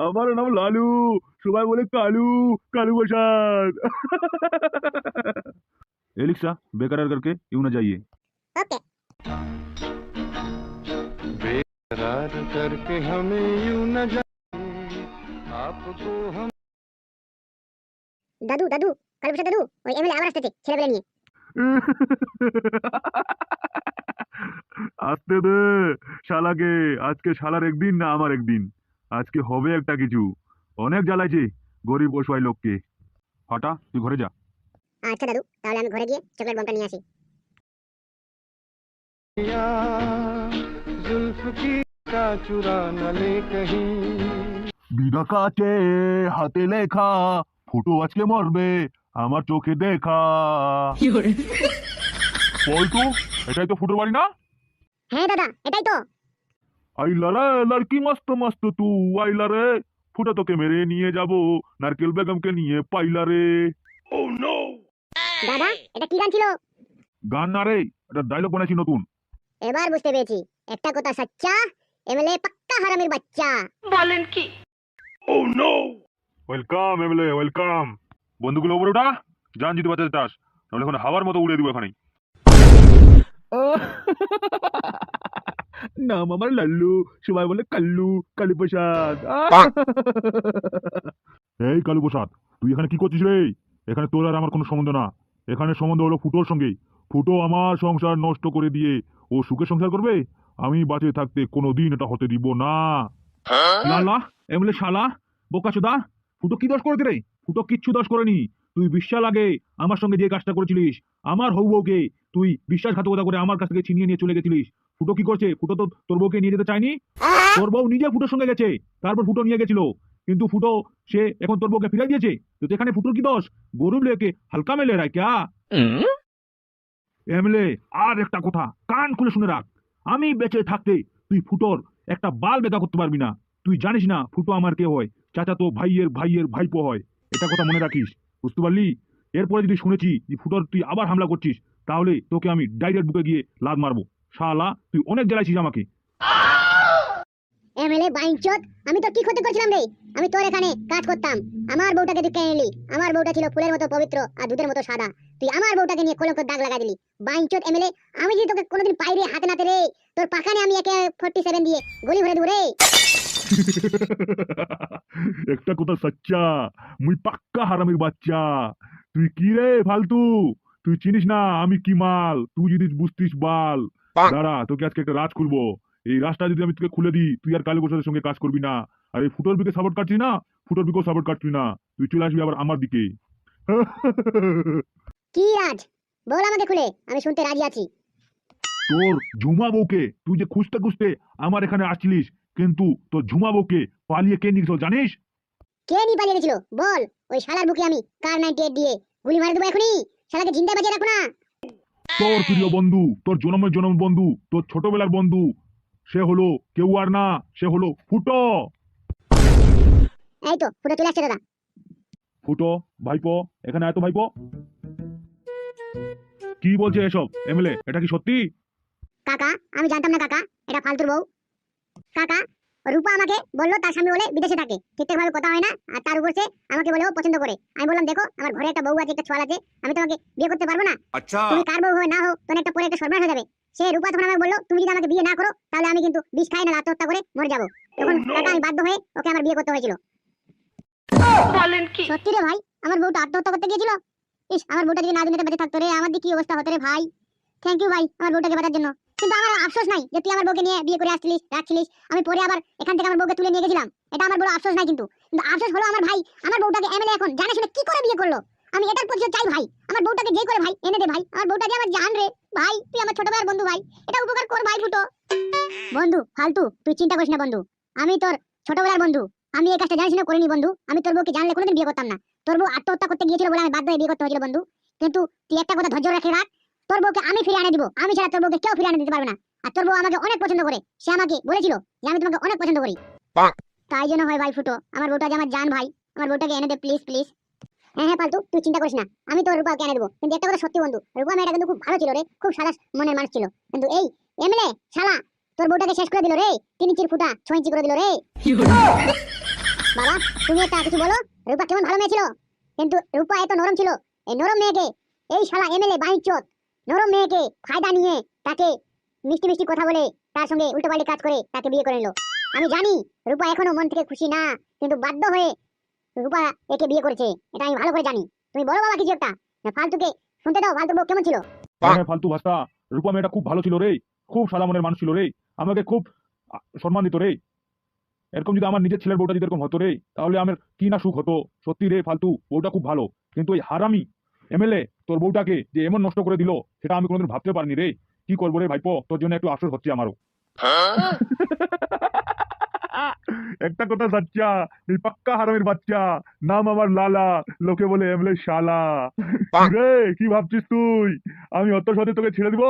আমার নাম লালু, সবাই বলে কালু, कालू प्रसाद। एलिक्सा बेकरार करके यूं न जाइए। ओके। बेकरार करके हमें यूं न जाइए, आपको हम দাদু দাদু কালু প্রসাদ দাদু, ওই এমএলএ আবার আসতেছে ছেলেবেলে নিয়ে। আসতে দে শালাকে, আজকে শালার একদিন না আমার একদিন, আজকে হবে একটা কিছু। অনেক জ্বালাইছে গরিব অসহায় লোককে। হটা তুই ঘরে যা। আচ্ছা দাদু, তাহলে আমি ঘরে গিয়ে চকলেট বমটা নিয়ে আসি। या जुल्फ की का चुरा न ले कहीं। বিনা কাটে হাতে লেখা, ফুটো আজকে মরবে আমার চোখে দেখা। পল্টু, এটাই তো ফুটোর বাড়ি না? হ্যাঁ দাদা, এটাই তো। আইলা রে লড়কি মস্ত মস্ত তু, আইলা রে ফুটো তোকে মেরে নিয়ে যাব, নারকেল বেগমকে নিয়ে পাইলা রে। দাদা, এটা কি গান ছিল? গান না রে, এটা ডায়লগ বানাইছি নতুন। এবার বুঝতে পেরেছি, একটা কথা সচ্চা, এমএলএ পাক্কা হারামির বাচ্চা। বলেন কি? Welcome MLA, welcome. বন্ধুগুলো উপরে ওঠা, জান যদি বাঁচাতে চাস, নাহলে এখন হাওয়ার মতো উড়িয়ে দিব এখানে। নাম আমার লাল্লু, সবাই বলে কাল্লু, কালু প্রসাদ। এই কালু প্রসাদ, তুই এখানে কি করছিস রে? এখানে তোর আর আমার কোনো সম্বন্ধ না, এখানে সম্বন্ধ হলো ফুটোর সঙ্গে। ফুটো আমার সংসার নষ্ট করে দিয়ে ও সুখে সংসার করবে, আমি বাঁচে থাকতে কোনোদিন এটা হতে দিব না। লালা এমএলএ শালা বোকাচোদা, ফুটো কি দোষ করেছে রে? ফুটো কিচ্ছু দোষ করেনি। তুই বিশ্বাস লাগে আমার সঙ্গে যে কাজটা করেছিলিস, আমার হউ বউকে তুই বিশ্বাসঘাতকতা করে আমার কাছ থেকে ছিনিয়ে নিয়ে চলে গেছিলিস। ফুটো কি করছে? ফুটো তো তোর বউকে নিয়ে যেতে চায়নি, তোর বউ নিজে ফুটোর সঙ্গে গেছে, তারপর ফুটো নিয়ে গেছিল। কিন্তু ফুটো সে এখন তোর বউকে ফিরাই দিয়েছে, তো এখানে ফুটোর কি দোষ? গরুর লেকে হালকা মেলে রায় ক্যা? এমএলএ আর একটা কথা কান খুলে শুনে রাখ, আমি বেঁচে থাকতে তুই ফুটোর একটা বাল বেকা করতে পারবি না। তুই জানিস না ফুটো আমার কে হয়? চাচা তো ভাইয়ের ভাইয়ের ভাইপো হয়, এটা কথা মনে রাখিস, বুঝতে পারলি? এরপরে যদি শুনেছি যে ফুটোর তুই আবার হামলা করছিস, তাহলে তোকে আমি ডাইরেক্ট বুকে গিয়ে লাদ মারবো। শালা তুই অনেক জ্বালাইছিস আমাকে। এমএলএ বাইনচোদ, আমি তো কি ক্ষতি করছিলাম রে? আমি তোর এখানে কাজ করতাম, আমার বউটাকে তুই কেন নিলি? আমার বউটা ছিল ফুলের মতো পবিত্র আর দুধের মতো সাদা, তুই আমার বউটাকে নিয়ে কলঙ্কের দাগ লাগাই দিলি। বাইনচোদ এমএলএ, আমি যদি তোকে কোনোদিন পাই রে হাতে নাতে রে, তোর পাখানে আমি একে 47 দিয়ে গলি ভরে দেব রে। একটা কথা সচ্চা, মুই পাক্কা হারামির বাচ্চা। তুই কি রে ফালতু, তুই চিনিস না আমি কি মাল, তুই যদি বুঝতিস বাল। দাঁড়া, তোকে আজকে একটা রাজ খুলবো। এই রাজটা যদি আমি তোকে খুলে দিই, তুই আর কালী প্রসাদের সঙ্গে কাজ করবি না। আর এই ফুটোর দিকে সাপোর্ট কাটছিস না, ফুটোর দিকেও সাপোর্ট কাটছিস না, তুই চলে আসবি আবার আমার দিকে। কি রাজ? বল আমাকে খুলে, আমি শুনতে রাজি আছি। তোর ঝুমা বউকে তুই যে খুঁজতে খুঁজতে আমার এখানে আসছিলিস, কিন্তু তোর ঝুমা বউকে পালিয়ে কে নিয়ে গেছিল জানিস? কে নি পালিয়ে গেছিল বল? ওই শালার বুকে আমি কার 98 দিয়ে গুলি মারি দেবো এখনই, শালাকে জিন্দা বাজিয়ে রাখো না। তোর প্রিয় বন্ধু, তোর জনমের জনম বন্ধু, তোর ছোটবেলার বন্ধু, সে হলো কেউ আর না, সে হলো ফুটো। এই তো ফুটো চলে আসছে দাদা। ফুটো ভাইপো, এখানে আয় তো ভাইপো। কি বলছে এসব এমএলএ, এটা কি সত্যি? কাকা, আমি জানতাম না কাকা, এটা ফালতুর বউ। কাকা, রূপা আমাকে বললো তার স্বামী বলে বিদেশে থাকে, ঠিকঠাক ভাবে কথা হয় না, আর তার উপর সে আমাকে বলে ও পছন্দ করে। আমি বললাম দেখো আমার ঘরে একটা বউ আছে, একটা ছোয়াল আছে, আমি তোমাকে বিয়ে করতে পারবো না। अच्छा তুমি কার বউ হয় না হও, তোমার একটা পরে একটা সর্বনাশ হয়ে যাবে। সে রূপা তখন আমাকে বললো তুমি যদি আমাকে বিয়ে না করো তাহলে আমি কিন্তু বিষ খাই না আত্মহত্যা করে মরে যাবো। তখন কাকা আমি বাধ্য হয়ে ওকে আমার বিয়ে করতে হয়েছিল। বলেন কি? সত্যি রে ভাই, আমার বউটা আত্মহত্যা করতে গিয়েছিল। ইস, আমার বউটা যদি না দিনে বেঁচে থাকতো রে, আমার দিকে কি অবস্থা হতো রে ভাই। থ্যাংক ইউ ভাই আমার বউটাকে বাঁচার জন্য। কিন্তু আমার আফসোস নাই যে তুই আমার বউকে নিয়ে বিয়ে করে আসছিলিস, রাখছিলিস, আমি পরে আবার এখান থেকে আমার বউকে তুলে নিয়ে গেছিলাম, এটা আমার বড় আফসোস নাই। কিন্তু কিন্তু আফসোস হলো আমার ভাই আমার বউটাকে এমএলএ এখন জানে শুনে কি করে বিয়ে করলো। আমি এটার প্রতিশোধ চাই ভাই, আমার বউটাকে যে করে ভাই এনে দে ভাই, আমার বউটা যে আমার জান রে ভাই, তুই আমার ছোট ভাইয়ের বন্ধু ভাই, এটা উপকার কর ভাই ফুটো। বন্ধু ফালতু তুই চিন্তা করিস না বন্ধু, আমি তোর ছোটবেলার বন্ধু, আমি এই কাজটা জানিস না করিনি বন্ধু। আমি তোর বউকে জানলে কোনোদিন বিয়ে করতাম না, তোর বউ আত্মহত্যা করতে গিয়েছিল বলে আমি বাধ্য হয়ে বিয়ে করতে হয়েছিল বন্ধু। কিন্তু তুই একটা কথা ধৈর্য রেখে রাখ, তোর বউকে আমি ফিরে এনে দিব, আমি ছাড়া তোর বউকে কেউ ফিরে এনে দিতে পারবে না। আর তোর বউ আমাকে অনেক পছন্দ করে, সে আমাকে বলেছিল যে আমি তোমাকে অনেক পছন্দ করি। তাই জন্য হয় ভাই ফুটো, আমার বউটা যে আমার জান ভাই, আমার বউটাকে এনে দে প্লিজ প্লিজ। হ্যাঁ হ্যাঁ পাল্টু তুই চিন্তা করিস না, আমি তোর রূপাকে এনে দেবো। কিন্তু একটা কথা সত্যি বন্ধু, রূপা মেয়েটা কিন্তু খুব ভালো ছিল রে, খুব সাদা মনের মানুষ ছিল। কিন্তু এই এমএলএ শালা তোর বউটাকে শেষ করে দিল রে, 3 ইঞ্চির ফুটা 6 ইঞ্চি করে দিল রে। বাবা তুমি একটা কিছু বলো, রূপা কেমন ভালো মেয়ে ছিল, কিন্তু রূপা এত নরম ছিল। এই নরম মেয়েকে এই শালা এমএলএ বাহিচত নরম মেয়েকে ফায়দা নিয়ে তাকে মিষ্টি মিষ্টি কথা বলে তার সঙ্গে উল্টোপাল্টি কাজ করে তাকে বিয়ে করে নিল। আমি জানি রূপা এখনো মন থেকে খুশি না, কিন্তু বাধ্য হয়ে রূপা একে বিয়ে করেছে, এটা আমি ভালো করে জানি। তুমি বলো বাবা কিছু একটা, না ফালতুকে শুনতে দাও। ফালতু বউ কেমন ছিল? হ্যাঁ ফালতু ভাষা, রূপা মেয়েটা খুব ভালো ছিল রে, খুব সাদা মনের মানুষ ছিল রে, আমাকে খুব সম্মান দিত রে। এরকম যদি আমার নিজের ছেলের বউটা যদি এরকম হতো রে, তাহলে আমার কি না সুখ হতো। সত্যি রে ফালতু, বউটা খুব ভালো, কিন্তু ওই হারামি এমএলএ তোর বউটাকে যে এমন নষ্ট করে দিল, সেটা আমি কোনোদিন ভাবতে পারিনি রে। কি করবো রে ভাইপো, তোর জন্য একটু আফসোস হচ্ছে আমারও। একটা কথা সাচ্চা, এই পাক্কা হারামির বাচ্চা, নাম আমার লালা, লোকে বলে এমএলএ শালা। রে কি ভাবছিস তুই আমি অত সহজে তোকে ছেড়ে দিব?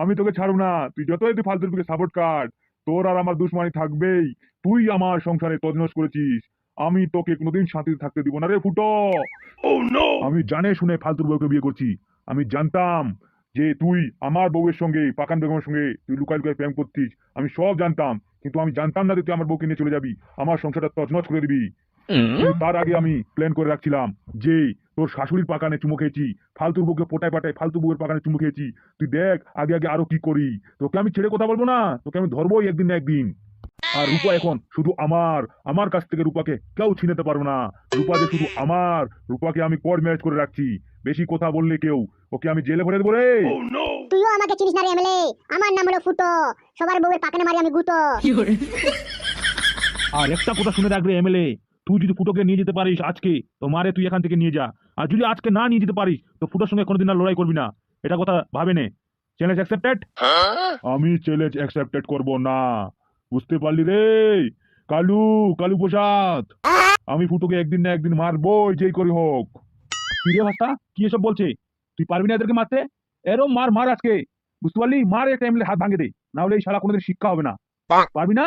আমি তোকে ছাড়ব না, তুই যতই তুই ফালতুর দিকে সাপোর্ট কাট, তোর আর আমার দুশ্মনী থাকবেই। তুই আমার সংসারে তছনছ করেছিস, আমি তোকে কোনোদিন শান্তিতে থাকতে দিব না রে ফুটো। আমি জানে শুনে ফালতুর বউকে বিয়ে করছি। আমি জানতাম যে তুই আমার বউয়ের সঙ্গে, পাকান বেগমের সঙ্গে তুই লুকাই লুকাই প্রেম করছিস, আমি সব জানতাম, কিন্তু আমি জানতাম না যে তুই আমার বউকে নিয়ে চলে যাবি, আমার সংসারটা তছনছ করে দিবি। কিন্তু তার আগে আমি প্ল্যান করে রাখছিলাম যে তোর শাশুড়ির পাকানে চুমু খেয়েছি, ফালতুর বউকে পোটায় পাটায় ফালতু বউয়ের পাকানে চুমু খেয়েছি, তুই দেখ আগে আগে আরো কি করি। তোকে আমি ছেড়ে কথা বলবো না, তোকে আমি ধরবোই একদিন না একদিন। আর রূপা এখন শুধু আমার কাছ থেকে রূপাকে কেউ ছিনাতে পারবে না। রূপা যে শুধু আমার, রূপাকে আমি কোর্ট ম্যারেজ করে রাখছি, বেশি কথা বললে কেউ ওকে আমি জেলে ভরে দেবো রে। তুইও আমাকে চিনিস না রে এমএলএ, আমার নাম হলো ফুটো, সবার বউয়ের পাকানে মারি আমি গুতো। আর একটা কথা শুনে রাখবে এমএলএ, তুই যদি ফুটোকে নিয়ে যেতে পারিস আজকে, তো মারে তুই এখান থেকে নিয়ে যা। আর যদি আজকে না নিয়ে যেতে পারিস, তো ফুটোর সঙ্গে কোনোদিন আর লড়াই করবি না, এটা কথা ভাবে নে। Challenge accepted? আমি চ্যালেঞ্জ অ্যাকসেপ্টেড করব না, বুঝতে পারলি রে কালু, কালু প্রসাদ। আমি ফুটোকে একদিন না একদিন মারবই, যেই করে হোক। কি রে ভাস্তা, কি এসব বলছে? তুই পারবি না এদেরকে মারতে? এরম মার মার আজকে, বুঝতে পারলি? মার একটা এমএলএ হাত ভাঙে দে, না হলে এই শালা কোনোদিন শিক্ষা হবে না। পারবি না?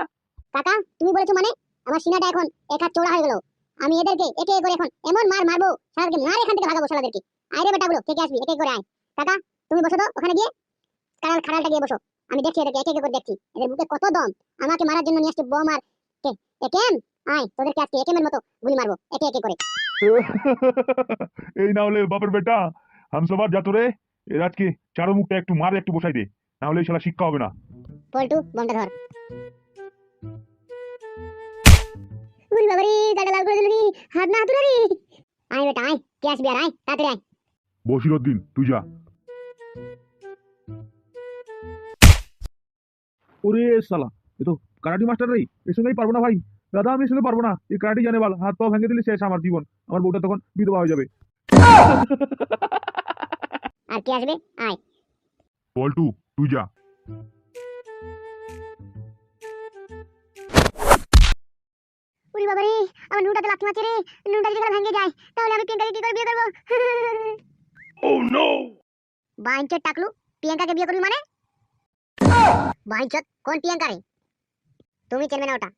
কাকা তুমি বলেছো মানে আমার সিনাটা এখন এক হাত চওড়া হয়ে গেল। আমি এদেরকে একে একে করে এখন এমন মার মারবো, শালাদেরকে মার এখান থেকে ভাগাবো শালাদেরকে। আয় রে বেটাগুলো, কে কে আসবি একে একে করে আয়। কাকা তুমি বসো তো ওখানে গিয়ে, খাড়ালটা গিয়ে বসো, আমি দেখছি এদেরকে একে একে করে দেখছি, এদের বুকে কত দম। আমাকে মারার জন্য নিয়ে আসছে বম আর একেম। আয় তোদেরকে আজকে একেমের মতো গুলি মারবো একে একে করে। এই না হলে বাপের বেটা হামসবার যাতো রে, এর আজকে চারো মুখটা একটু মার একটু বসাই দে, না হলে এই শালা শিক্ষা হবে না। পল্টু বমটা ধর। উরি বাবারে, গাটা লাল করে দিল রে, হাত না হাতুড়া রে। আয় বেটা আয়, কে আসবি আর আয় তাড়াতাড়ি আয়। বসিরউদ্দিন তুই যা। ওরে শালা, এ তো কারাটি মাস্টার রে, এর সঙ্গেই পারবো না ভাই। দাদা আমি এর সঙ্গে পারবো না, এই কারাটি জানে বাল, হাত পা ভেঙে দিলে শেষ আমার জীবন, আমার বউটা তখন বিধবা হয়ে যাবে। আর কে আসবে আয়। পল্টু তুই যা। উরি বাবারে, আমার নুনটাতে লাথি মারছে রে, নুনটা যদি ভেঙে যায় তাহলে আমি প্রিয়াঙ্কাকে কি করে বিয়ে করবো? Oh no! বাইঞ্চত টাকলু, প্রিয়াঙ্কাকে বিয়ে করবি মানে? বাইঞ্চত কোন প্রিয়াঙ্কা রে? তুমি চেনবে না ওটা।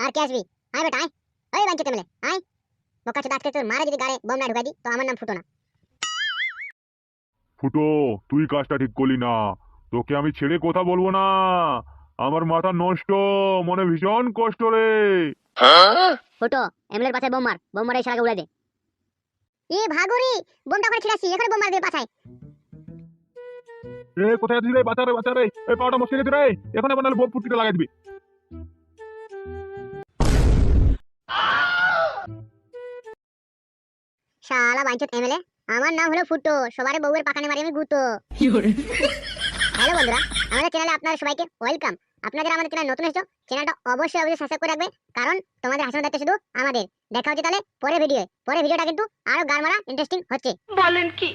আর কে আসবি? আয় বেটা আয়, ওই বাইঞ্চত মেলে আয়। বোকা চোদা, আজকে তোর মারা যদি গাড়ে বম না ঢুকাই দি, তো আমার নাম ফুটো না। ফুটো তুই কাজটা ঠিক করলি না, তোকে আমি ছেড়ে কথা বলবো না, আমার মাথা নষ্ট, মনে ভীষণ কষ্ট রে। ফুটো এমএলএর পাছায় বোম মার, বোম মারে শালাকে উড়াই দে। এ ভাগরি, বোমটা করে ছিড়াছি, এখন বোম মারবে পাছায়। এ কোথায় আছিস রে, বাঁচা রে বাঁচা রে, এই পাওয়াটা মস্তি গেছে রে, এখন আবার নাহলে বোম ফুটকিটা লাগাই দিবি। শালা বাইঞ্চত এমএলএ, আমার নাম হলো ফুটো, সবার বউয়ের পাখানে মারি আমি গুতো। হ্যালো বন্ধুরা, আমাদের চ্যানেলে আপনারা সবাইকে ওয়েলকাম। আপনারা যারা আমাদের চ্যানেল নতুন এসেছো, চ্যানেলটা অবশ্যই সাবস্ক্রাইব করে রাখবে, কারণ তোমাদের হাসানো দেখতে শুধু আমাদের। দেখা হচ্ছে তাহলে পরের ভিডিওটা কিন্তু আরো গান মারা ইন্টারেস্টিং হচ্ছে। বলেন কি?